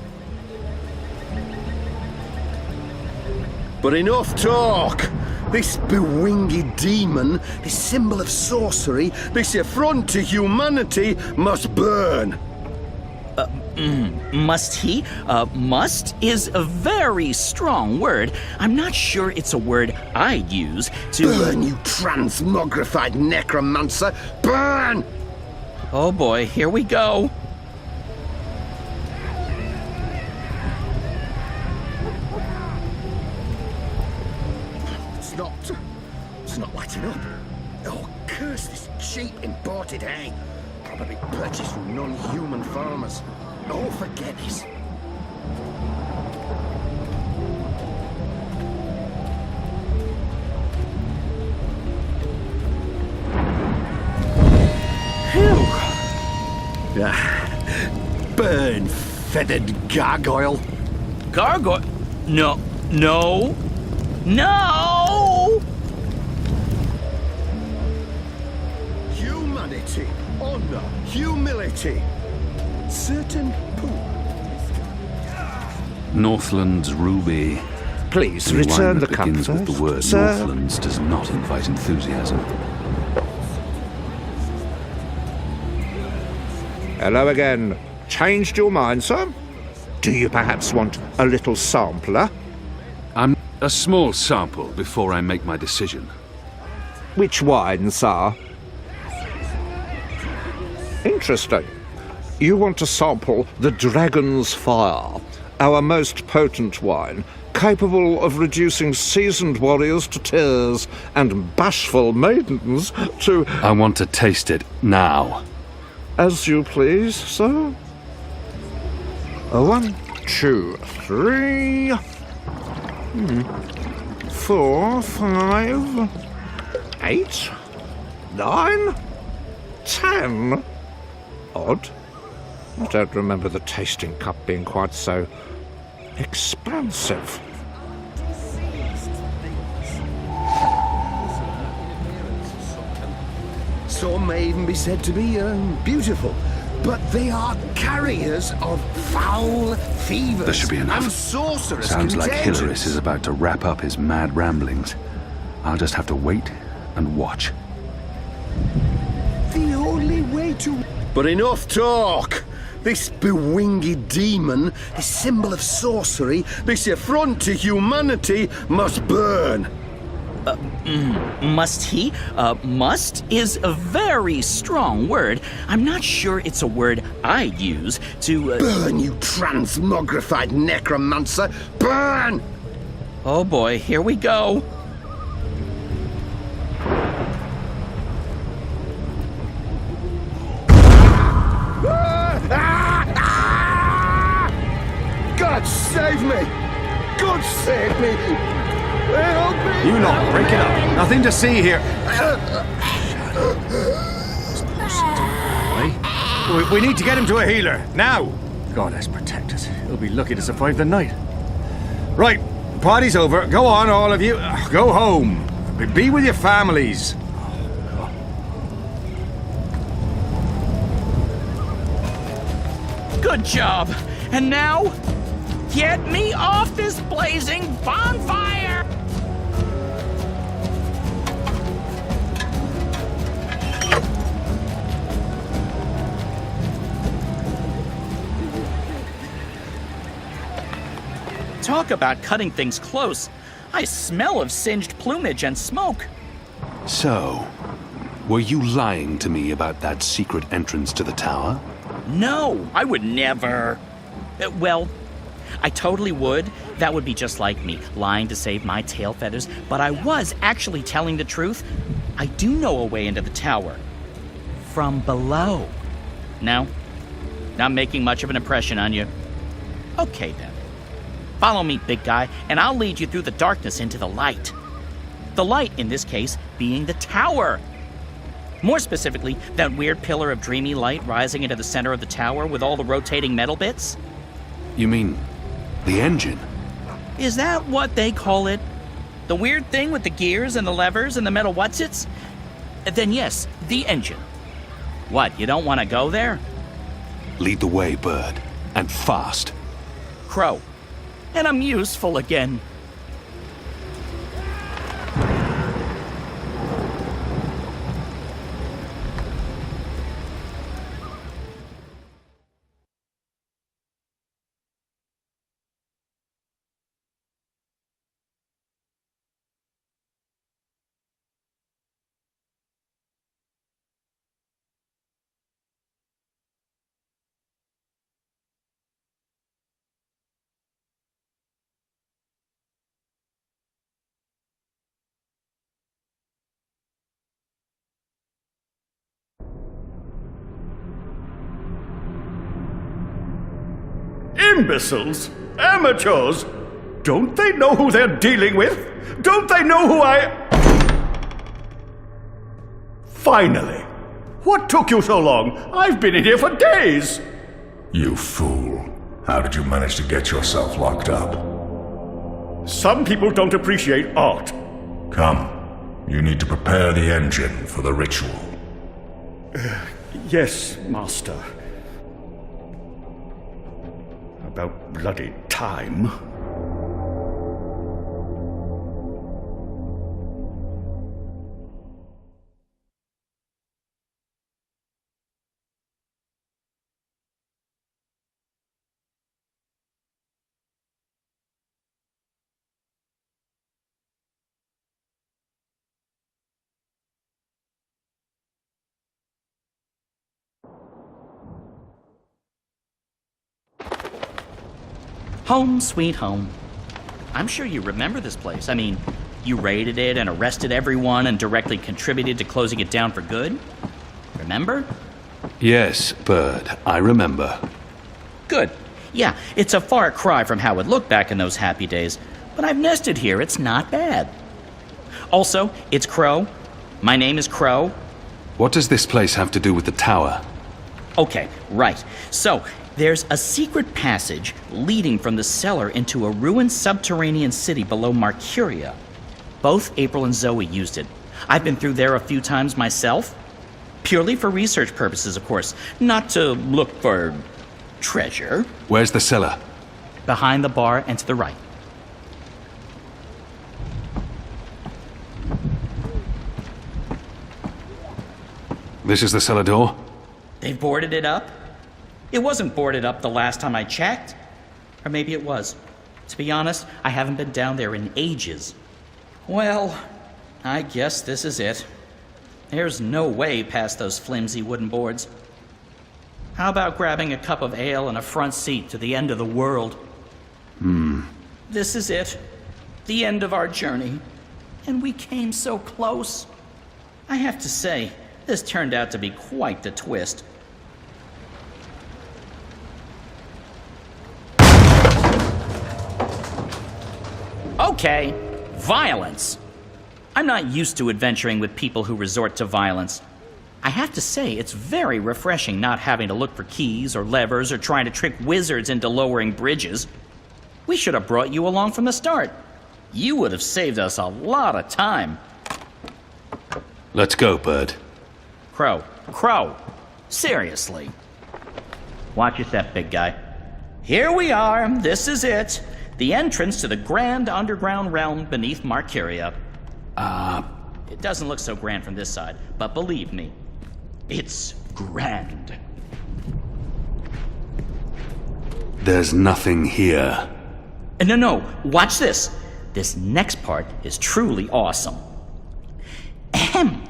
But enough talk! This bewinged demon, this symbol of sorcery, this affront to humanity must burn. Must he? Must is a very strong word. I'm not sure it's a word I'd use to... Burn, you transmogrified necromancer! Burn! Oh boy, here we go. It's not lighting up. Oh, curse this cheap imported hay. Probably purchased from non-human farmers. Oh, forget this. Burn, feathered gargoyle. Gargoyle? No. No. No! Humanity, honor, humility. Certain poor. Northland's ruby. Please, Any return wine the that cup begins with first, the word sir. Northlands does not invite enthusiasm. Hello again. Changed your mind, sir? Do you perhaps want a little sampler? A small sample before I make my decision. Which wine, sir? Interesting. You want to sample the Dragon's Fire, our most potent wine, capable of reducing seasoned warriors to tears and bashful maidens to... I want to taste it now. As you please, sir. 1, 2, 3... 4, 5... 8... 9... 10... Odd. I don't remember the tasting cup being quite so expansive. Some may even be said to be beautiful, but they are carriers of foul fevers This should be enough. and sorcerous Sounds like contagions. Hilarious is about to wrap up his mad ramblings. I'll just have to wait and watch. The only way to... But enough talk! This bewinged demon, this symbol of sorcery, this affront to humanity, must burn. Must he? Must is a very strong word. I'm not sure it's a word I'd use to... Burn, you transmogrified necromancer! Burn! Oh boy, here we go. God save me! God save me! Help me! You lot, break it up. Nothing to see here. We need to get him to a healer, now! Goddess protect us. He'll be lucky to survive the night. Right, party's over. Go on, all of you. Go home. Be with your families. Good job. And now, get me off this blazing bonfire! Talk about cutting things close. I smell of singed plumage and smoke. So, were you lying to me about that secret entrance to the tower? No, I would never. Well, I totally would. That would be just like me, lying to save my tail feathers. But I was actually telling the truth. I do know a way into the tower. From below. No? Not making much of an impression on you. Okay, then. Follow me, big guy, and I'll lead you through the darkness into the light. The light, in this case, being the tower. More specifically, that weird pillar of dreamy light rising into the center of the tower with all the rotating metal bits. You mean the engine? Is that what they call it? The weird thing with the gears and the levers and the metal whatsits? Then yes, the engine. What, you don't want to go there? Lead the way, Bird. And fast. Crow. And I'm useful again. Imbeciles? Amateurs? Don't they know who they're dealing with? Don't they know who I... Finally! What took you so long? I've been in here for days! You fool. How did you manage to get yourself locked up? Some people don't appreciate art. Come. You need to prepare the engine for the ritual. Yes, Master. About bloody time. Home sweet home. I'm sure you remember this place. I mean, you raided it and arrested everyone and directly contributed to closing it down for good. Remember? Yes, Bird, I remember. Good. Yeah, it's a far cry from how it looked back in those happy days, but I've nested here. It's not bad. Also, it's Crow. My name is Crow. What does this place have to do with the tower? Okay, right. So, there's a secret passage leading from the cellar into a ruined subterranean city below Marcuria. Both April and Zoe used it. I've been through there a few times myself. Purely for research purposes, of course. Not to look for treasure. Where's the cellar? Behind the bar and to the right. This is the cellar door? They've boarded it up? It wasn't boarded up the last time I checked. Or maybe it was. To be honest, I haven't been down there in ages. Well, I guess this is it. There's no way past those flimsy wooden boards. How about grabbing a cup of ale and a front seat to the end of the world? This is it. The end of our journey. And we came so close. I have to say, this turned out to be quite the twist. Okay, violence. I'm not used to adventuring with people who resort to violence. I have to say, it's very refreshing not having to look for keys or levers or trying to trick wizards into lowering bridges. We should have brought you along from the start. You would have saved us a lot of time. Let's go, Bird. Crow. Seriously. Watch your step, big guy. Here we are. This is it. The entrance to the grand underground realm beneath Marcuria. It doesn't look so grand from this side, but believe me, it's grand. There's nothing here. No, watch this. This next part is truly awesome. Ahem.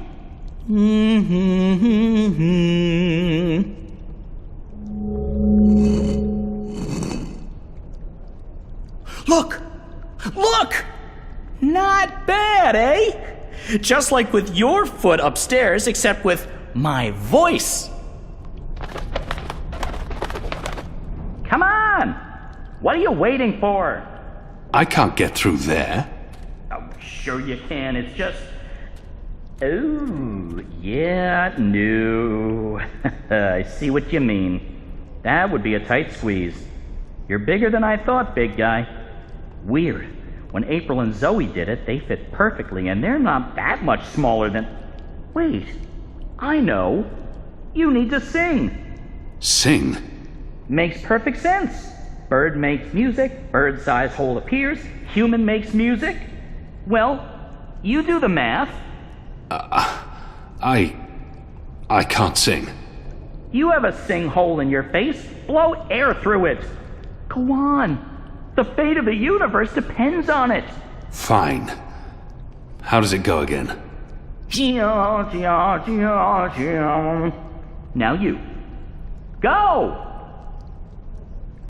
Look! Not bad, eh? Just like with your foot upstairs, except with my voice. Come on! What are you waiting for? I can't get through there. Oh, sure you can. It's just... Oh, yeah, no. I see what you mean. That would be a tight squeeze. You're bigger than I thought, big guy. Weird. When April and Zoe did it, they fit perfectly, and they're not that much smaller than... Wait, I know. You need to sing. Sing? Makes perfect sense. Bird makes music, bird-sized hole appears, human makes music. Well, you do the math. I can't sing. You have a sing hole in your face. Blow air through it. Go on. The fate of the universe depends on it. Fine. How does it go again? Now you. Go!